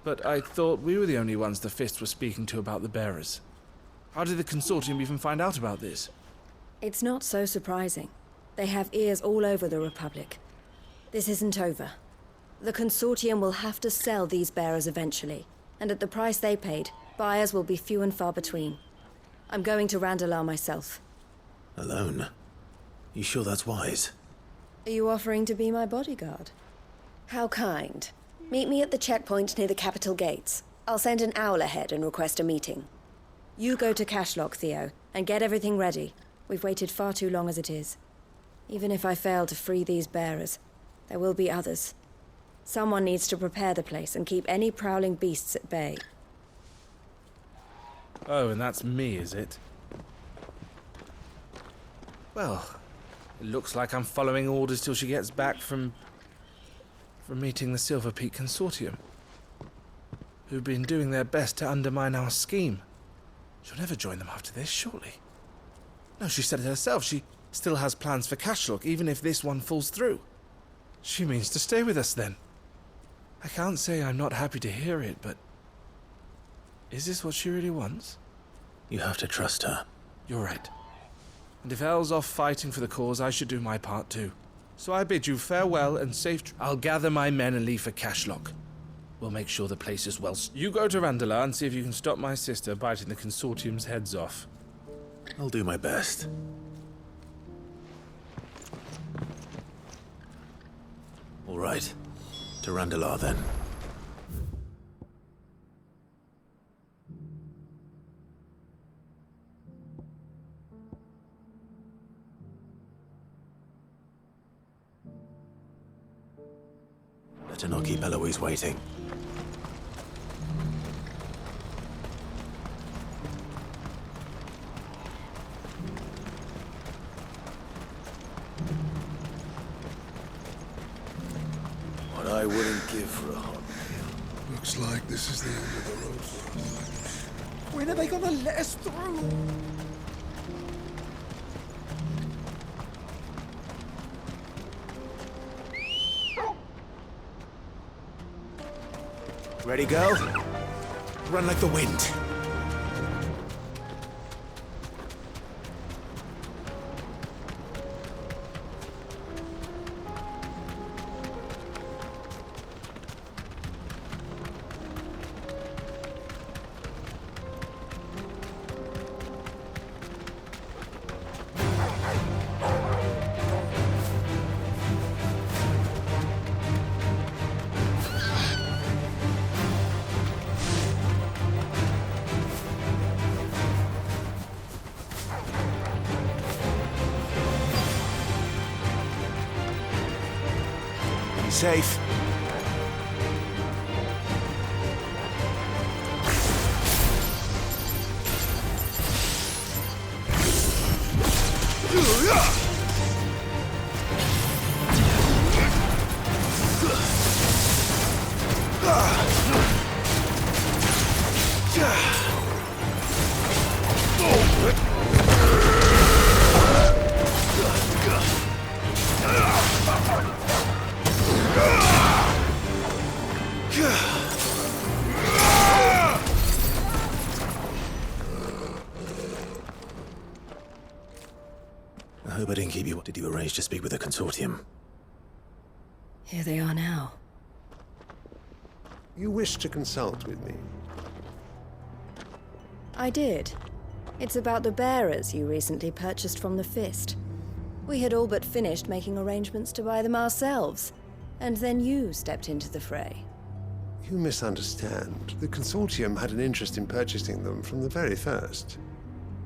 But I thought we were the only ones the Fist was speaking to about the bearers. How did the Consortium even find out about this? It's not so surprising. They have ears all over the Republic. This isn't over. The Consortium will have to sell these bearers eventually, and at the price they paid, buyers will be few and far between. I'm going to Randalar myself. Alone? You sure that's wise? Are you offering to be my bodyguard? How kind. Meet me at the checkpoint near the capital gates. I'll send an owl ahead and request a meeting. You go to Cashlock, Theo, and get everything ready. We've waited far too long as it is. Even if I fail to free these bearers, there will be others. Someone needs to prepare the place and keep any prowling beasts at bay. Oh, and that's me, is it? Well, it looks like I'm following orders till she gets back from meeting the Silver Peak Consortium, who've been doing their best to undermine our scheme. She'll never join them after this, surely. No, she said it herself. She still has plans for Cashlock, even if this one falls through. She means to stay with us, then. I can't say I'm not happy to hear it, but... is this what she really wants? You have to trust her. You're right. And if Elle's off fighting for the cause, I should do my part too. So I bid you farewell and safe I'll gather my men and leave for Cashlock. We'll make sure the place is well... You go to Randalar and see if you can stop my sister biting the Consortium's heads off. I'll do my best. All right. To Randalar, then. Better not keep Eloise waiting. What I wouldn't give for a hot meal. Looks like this is the end of the road for us. When are they gonna let us through? Ready, go? Run like the wind. Safe. I hope I didn't keep you. Did you arrange to speak with the Consortium? Here they are now. You wish to consult with me? I did. It's about the bearers you recently purchased from the Fist. We had all but finished making arrangements to buy them ourselves, and then you stepped into the fray. You misunderstand. The Consortium had an interest in purchasing them from the very first.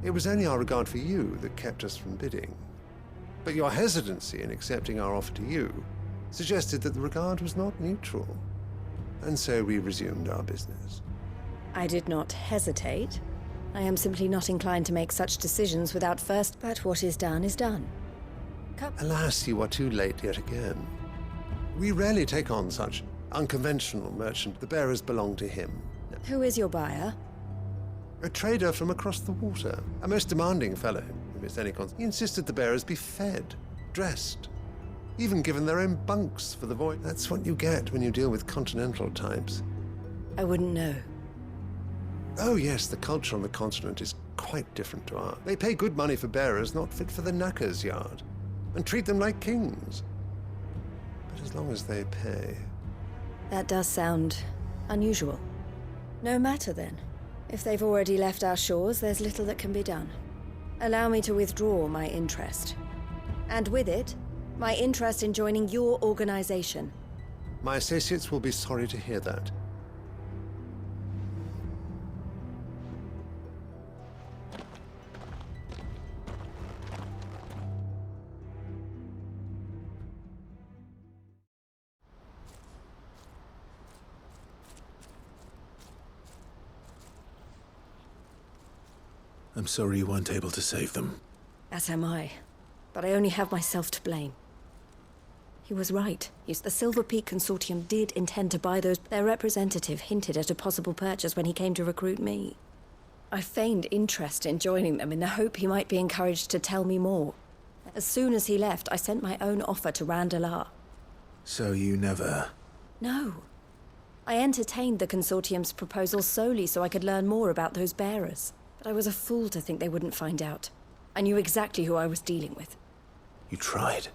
It was only our regard for you that kept us from bidding. But your hesitancy in accepting our offer to you suggested that the regard was not neutral. And so we resumed our business. I did not hesitate. I am simply not inclined to make such decisions without first... But what is done is done. Alas, you are too late yet again. We rarely take on such unconventional merchant. The bearers belong to him. Who is your buyer? A trader from across the water. A most demanding fellow, who missed any He insisted the bearers be fed, dressed, even given their own bunks for the voyage. That's what you get when you deal with continental types. I wouldn't know. Oh yes, the culture on the continent is quite different to ours. They pay good money for bearers not fit for the knacker's yard, and treat them like kings. But as long as they pay... That does sound unusual. No matter then. If they've already left our shores, there's little that can be done. Allow me to withdraw my interest. And with it, my interest in joining your organization. My associates will be sorry to hear that. I'm sorry you weren't able to save them. As am I. But I only have myself to blame. He was right. Yes, the Silver Peak Consortium did intend to buy those. Their representative hinted at a possible purchase when he came to recruit me. I feigned interest in joining them in the hope he might be encouraged to tell me more. As soon as he left, I sent my own offer to Randalar. So you never... No. I entertained the Consortium's proposal solely so I could learn more about those bearers. But I was a fool to think they wouldn't find out. I knew exactly who I was dealing with. You tried.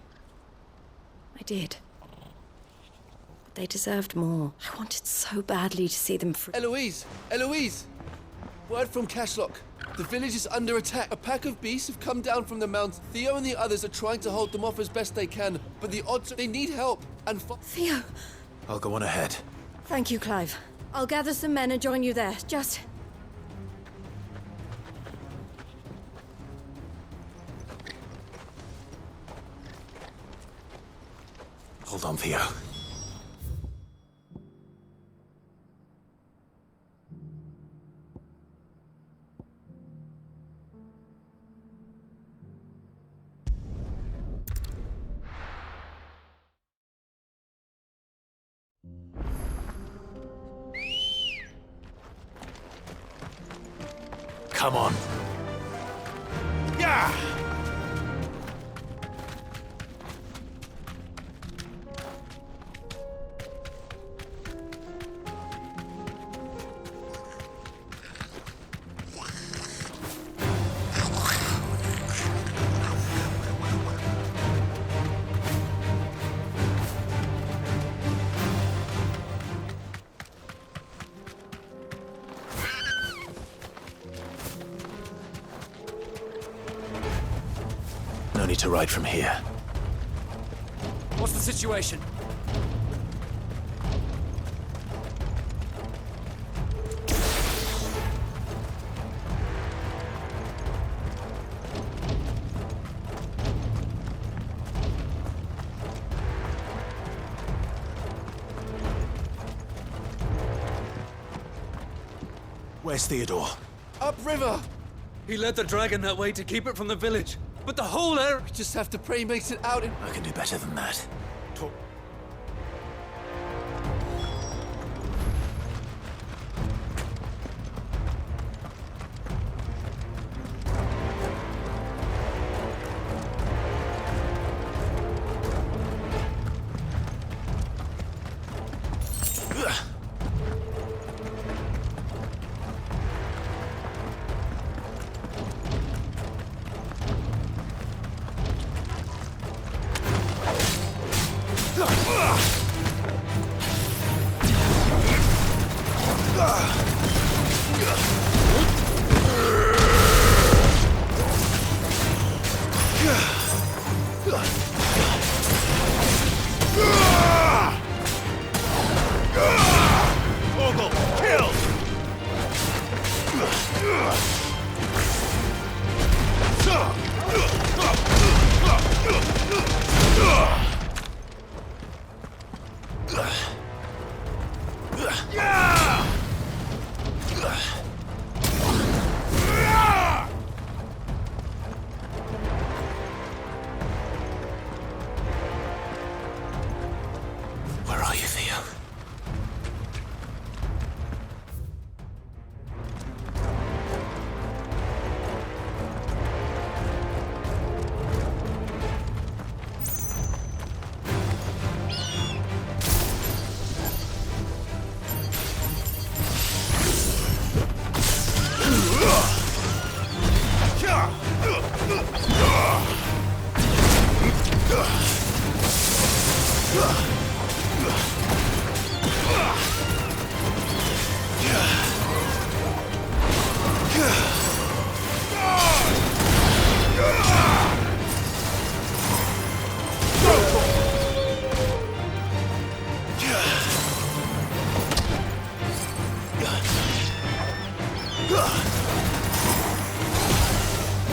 I did. But they deserved more. I wanted so badly to see them free. Eloise! Eloise! Word from Cashlock. The village is under attack. A pack of beasts have come down from the mountain. Theo and the others are trying to hold them off as best they can, but the odds are they need help. And Theo! I'll go on ahead. Thank you, Clive. I'll gather some men and join you there. Just... Hold on, Theo. Come on. Yeah! No need to ride from here. What's the situation? Where's Theodore? upriver! He led the dragon that way to keep it from the village. But the whole area... We just have to pray he makes it out in... I can do better than that.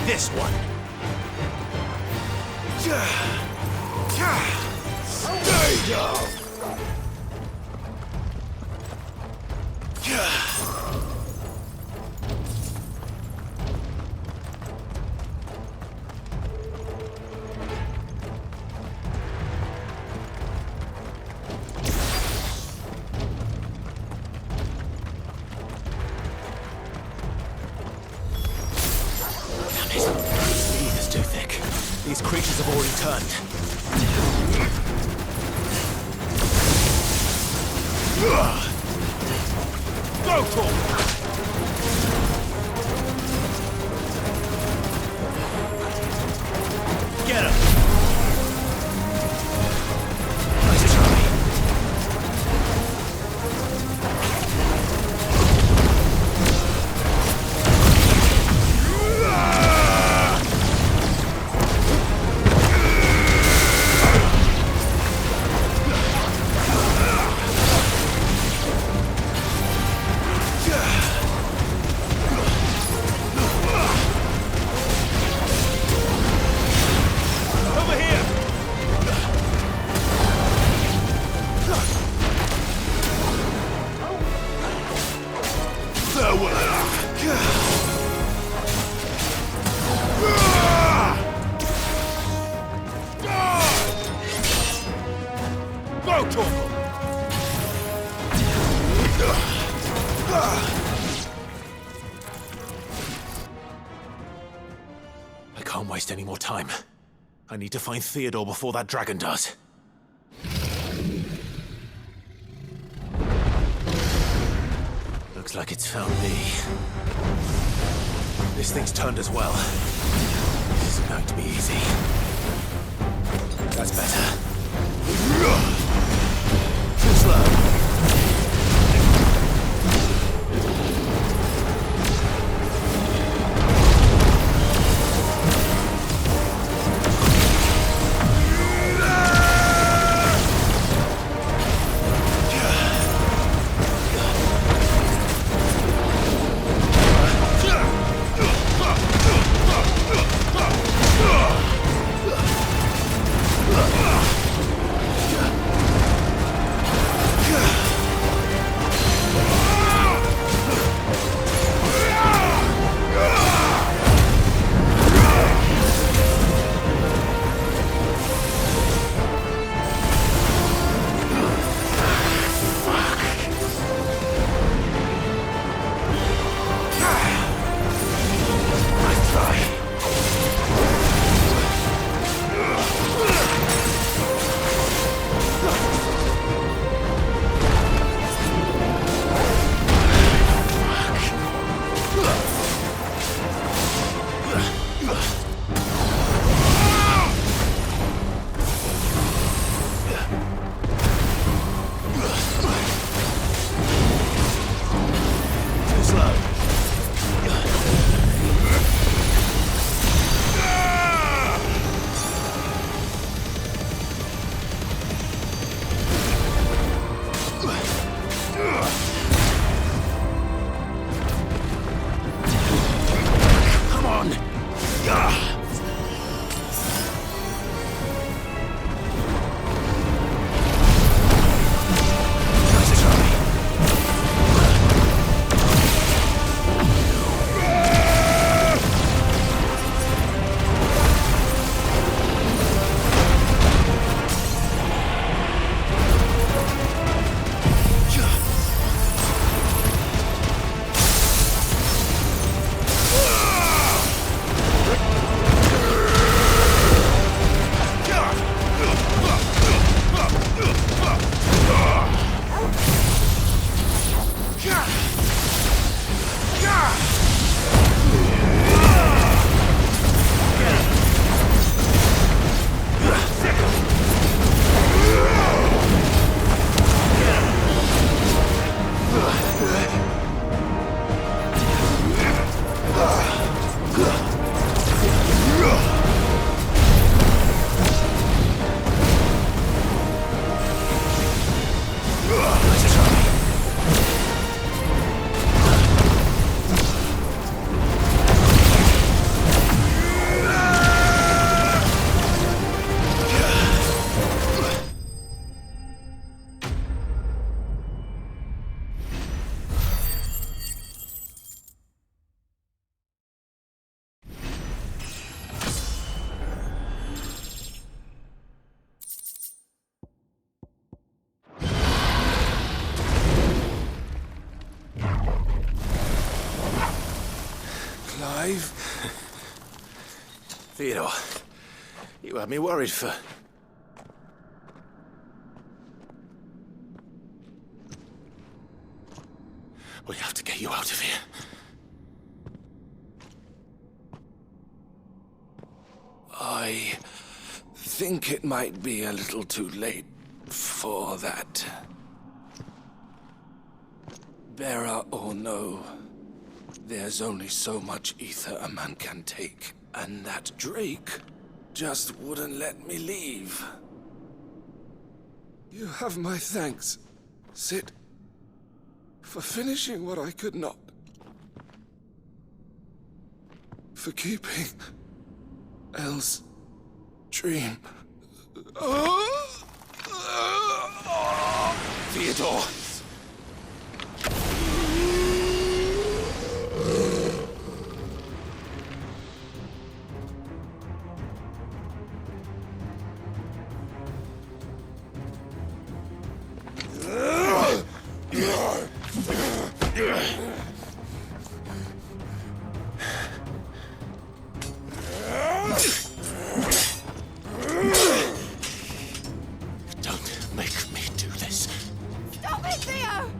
This one. Stay down. Too thick. These creatures have already turned. Go for it! Get him! Nice try. I can't waste any more time. I need to find Theodore before that dragon does. Looks like it's found me. This thing's turned as well. This isn't going to be easy. That's better. Too slow. Come on! Clive? Theodore, you had me worried for... We have to get you out of here. I think it might be a little too late for that. Bearer or no, there's only so much ether a man can take, and that Drake just wouldn't let me leave. You have my thanks, Sid, for finishing what I could not. For keeping Elle's dream. Theodore! Don't make me do this. Stop it, Theo!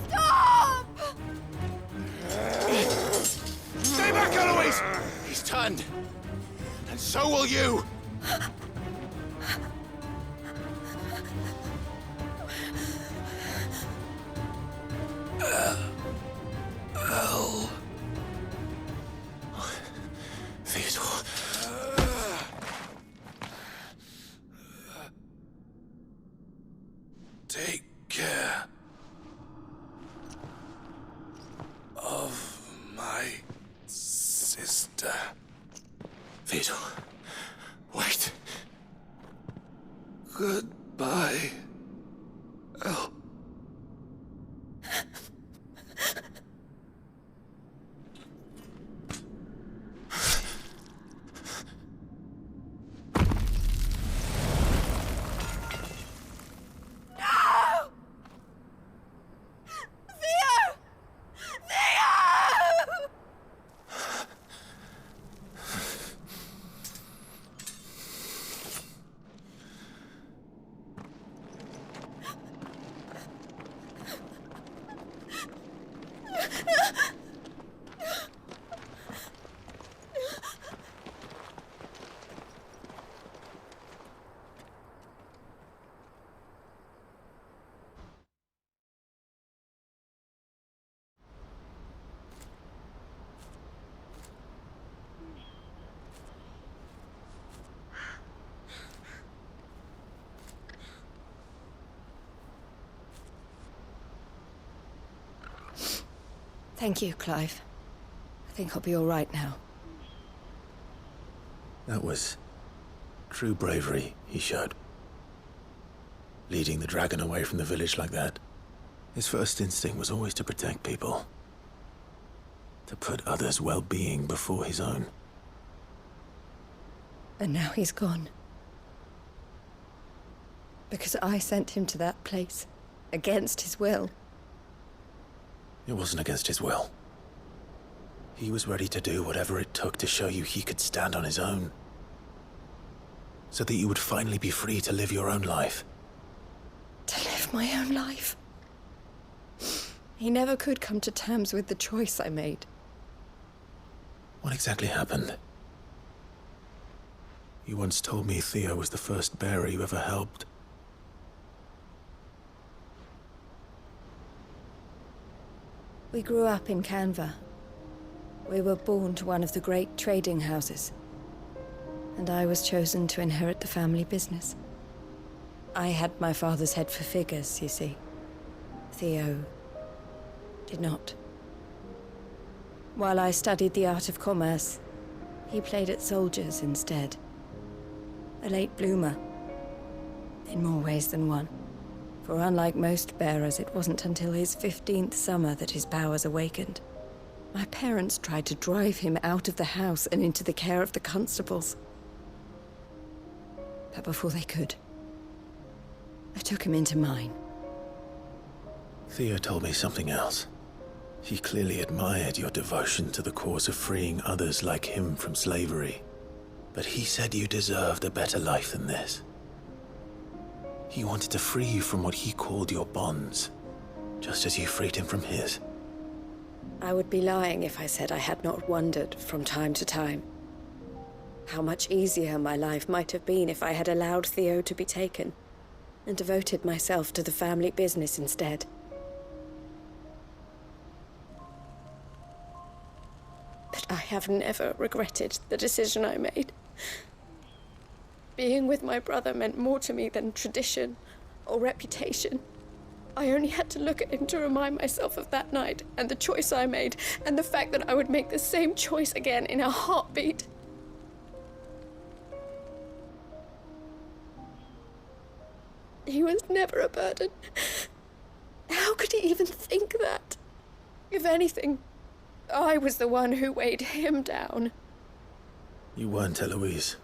Stop! Stay back, Eloise! He's turned. And so will you! Theodore. Take care of my sister. Theodore. Wait. Goodbye, Elle. Thank you, Clive. I think I'll be all right now. That was true bravery he showed. Leading the dragon away from the village like that. His first instinct was always to protect people. To put others' well-being before his own. And now he's gone. Because I sent him to that place, against his will. It wasn't against his will. He was ready to do whatever it took to show you he could stand on his own. So that you would finally be free to live your own life. To live my own life. He never could come to terms with the choice I made. What exactly happened? You once told me Theo was the first bearer you ever helped. We grew up in Canva. We were born to one of the great trading houses. And I was chosen to inherit the family business. I had my father's head for figures, you see. Theo did not. While I studied the art of commerce, he played at soldiers instead. A late bloomer, in more ways than one. For unlike most bearers, it wasn't until his 15th summer that his powers awakened. My parents tried to drive him out of the house and into the care of the constables. But before they could, I took him into mine. Theo told me something else. He clearly admired your devotion to the cause of freeing others like him from slavery. But he said you deserved a better life than this. He wanted to free you from what he called your bonds, just as you freed him from his. I would be lying if I said I had not wondered from time to time how much easier my life might have been if I had allowed Theo to be taken and devoted myself to the family business instead. But I have never regretted the decision I made. Being with my brother meant more to me than tradition or reputation. I only had to look at him to remind myself of that night and the choice I made, and the fact that I would make the same choice again in a heartbeat. He was never a burden. How could he even think that? If anything, I was the one who weighed him down. You weren't, Eloise.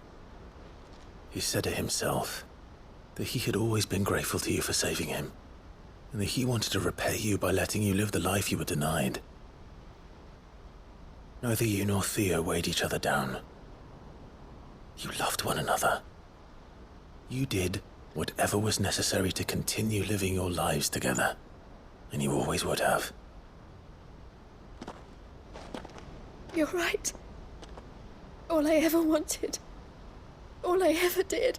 He said it himself, that he had always been grateful to you for saving him, and that he wanted to repay you by letting you live the life you were denied. Neither you nor Theo weighed each other down. You loved one another. You did whatever was necessary to continue living your lives together, and you always would have. You're right. All I ever wanted, all I ever did,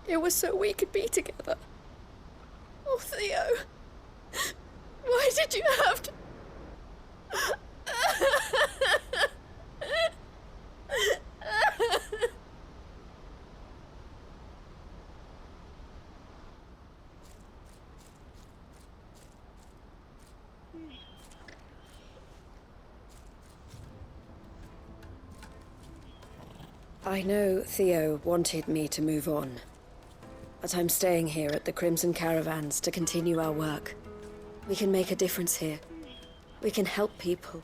it was so we could be together. Oh, Theo, why did you have to... I know Theo wanted me to move on, but I'm staying here at the Crimson Caravans to continue our work. We can make a difference here. We can help people,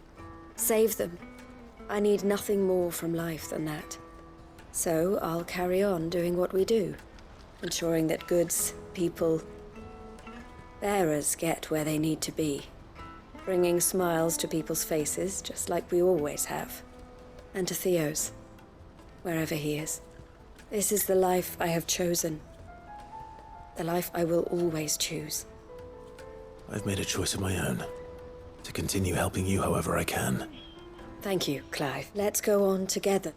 save them. I need nothing more from life than that. So I'll carry on doing what we do, ensuring that goods, people, bearers get where they need to be, bringing smiles to people's faces just like we always have, and to Theo's. Wherever he is. This is the life I have chosen. The life I will always choose. I've made a choice of my own, to continue helping you however I can. Thank you, Clive. Let's go on together.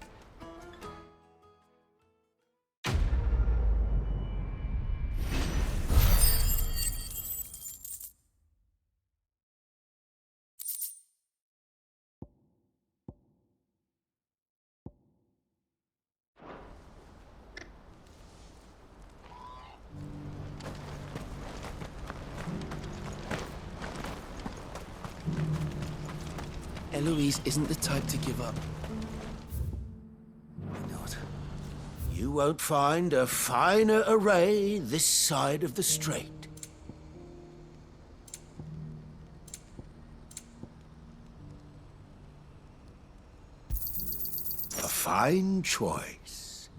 Eloise isn't the type to give up. Not. You won't find a finer array this side of the strait. A fine choice.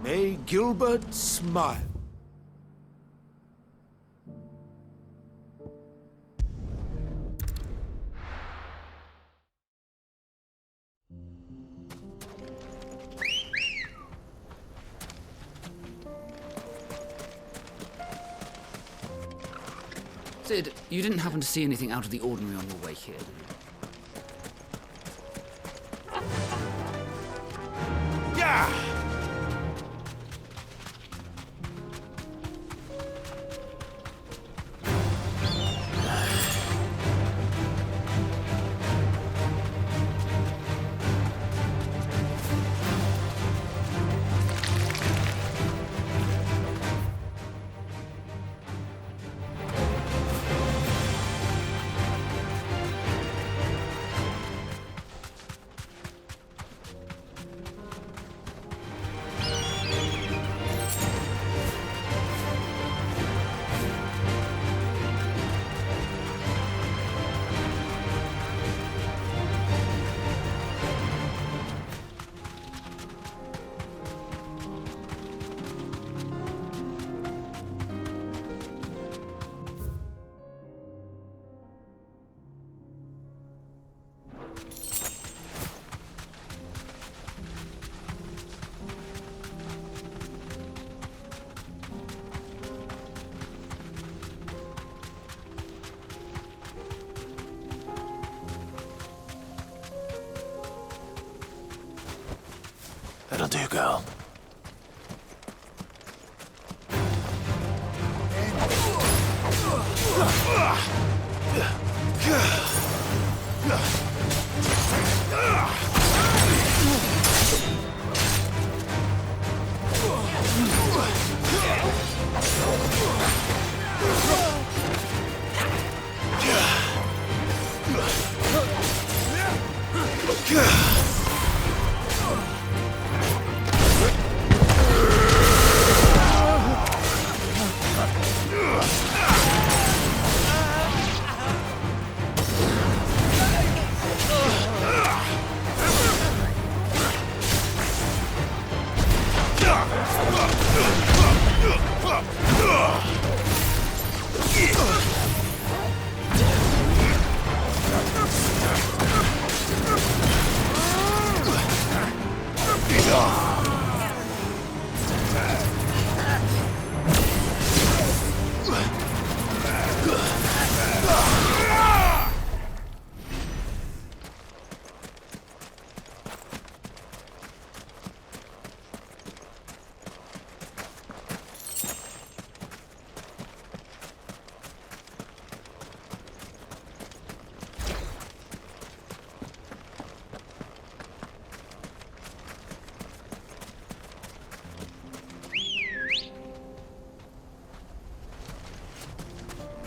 May Gilbert smile. Sid, you didn't happen to see anything out of the ordinary on your way here? Yeah! That'll do, girl.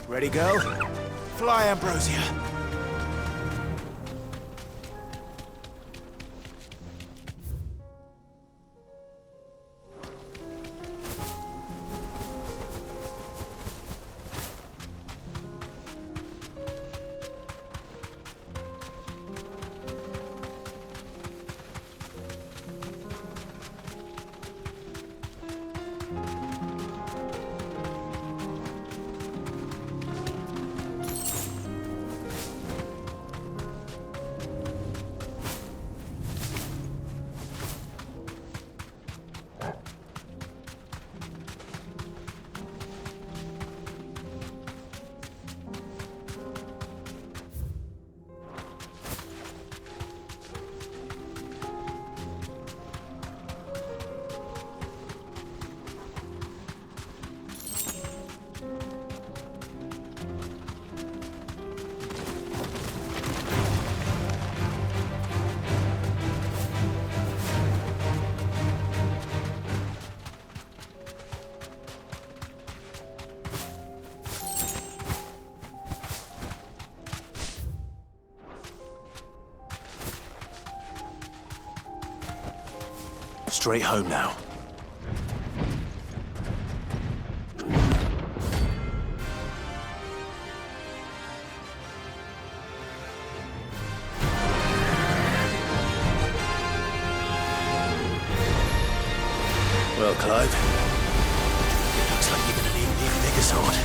Ready, go? Fly, Ambrosia. Straight home now. Well, Clive, it looks like you're gonna need an even bigger sword.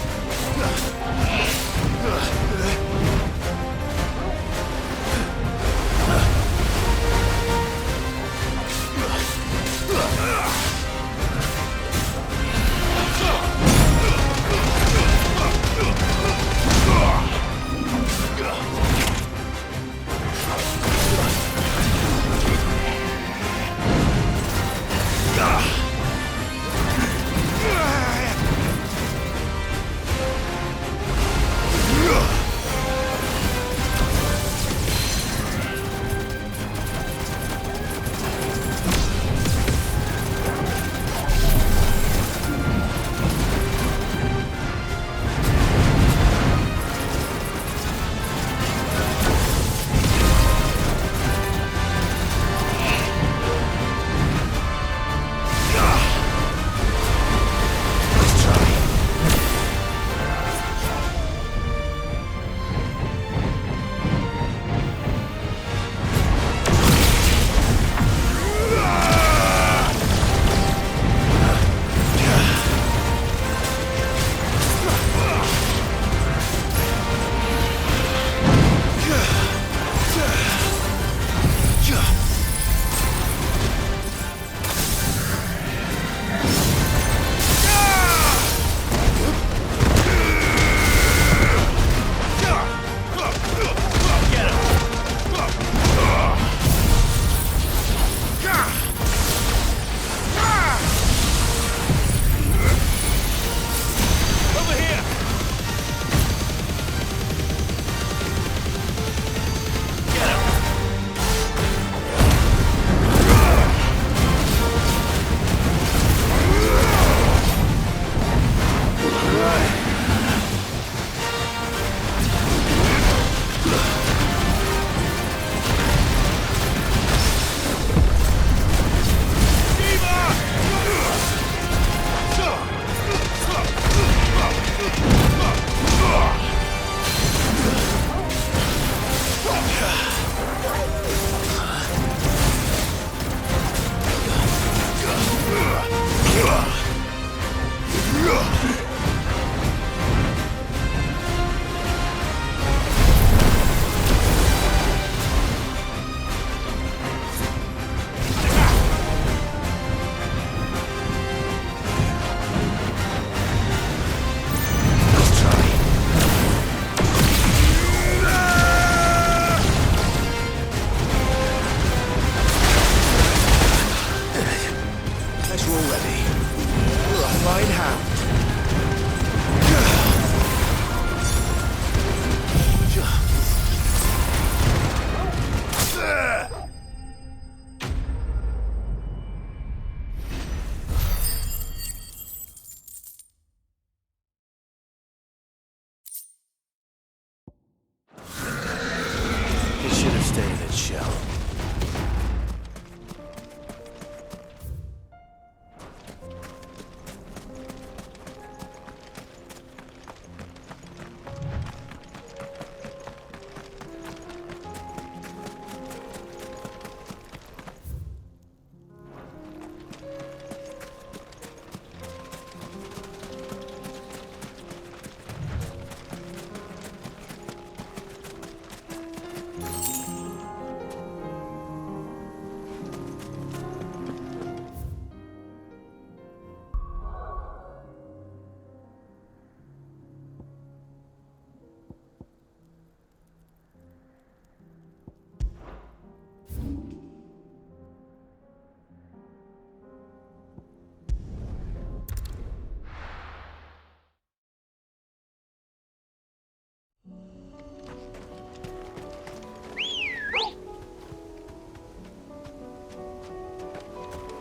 stay in its shell.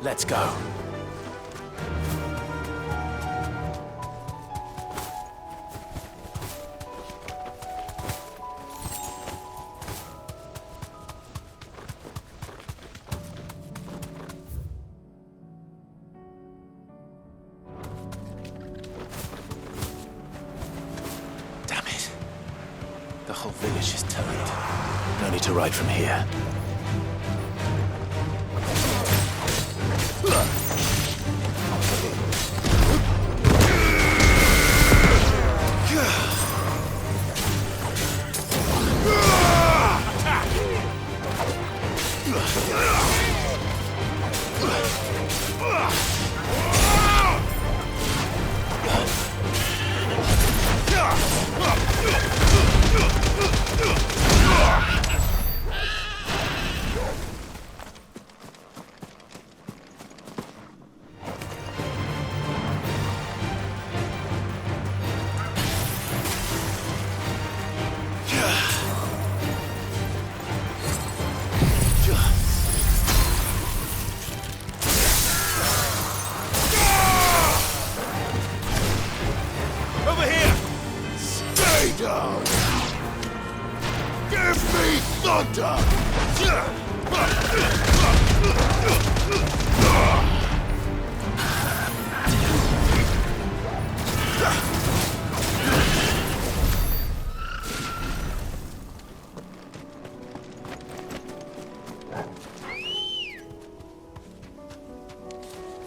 Let's go. Damn it. The whole village is turned. No need to ride from here.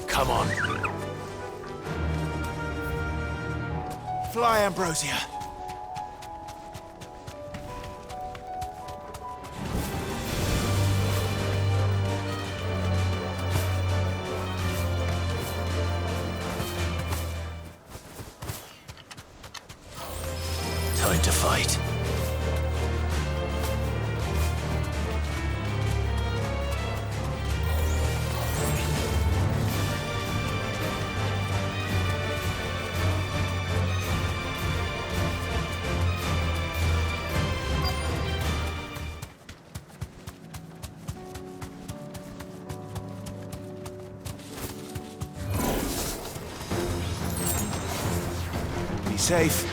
Come on. Fly, Ambrosia. Time to fight. Be safe.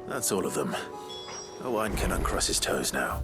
That's all of them. Owain can uncross his toes now.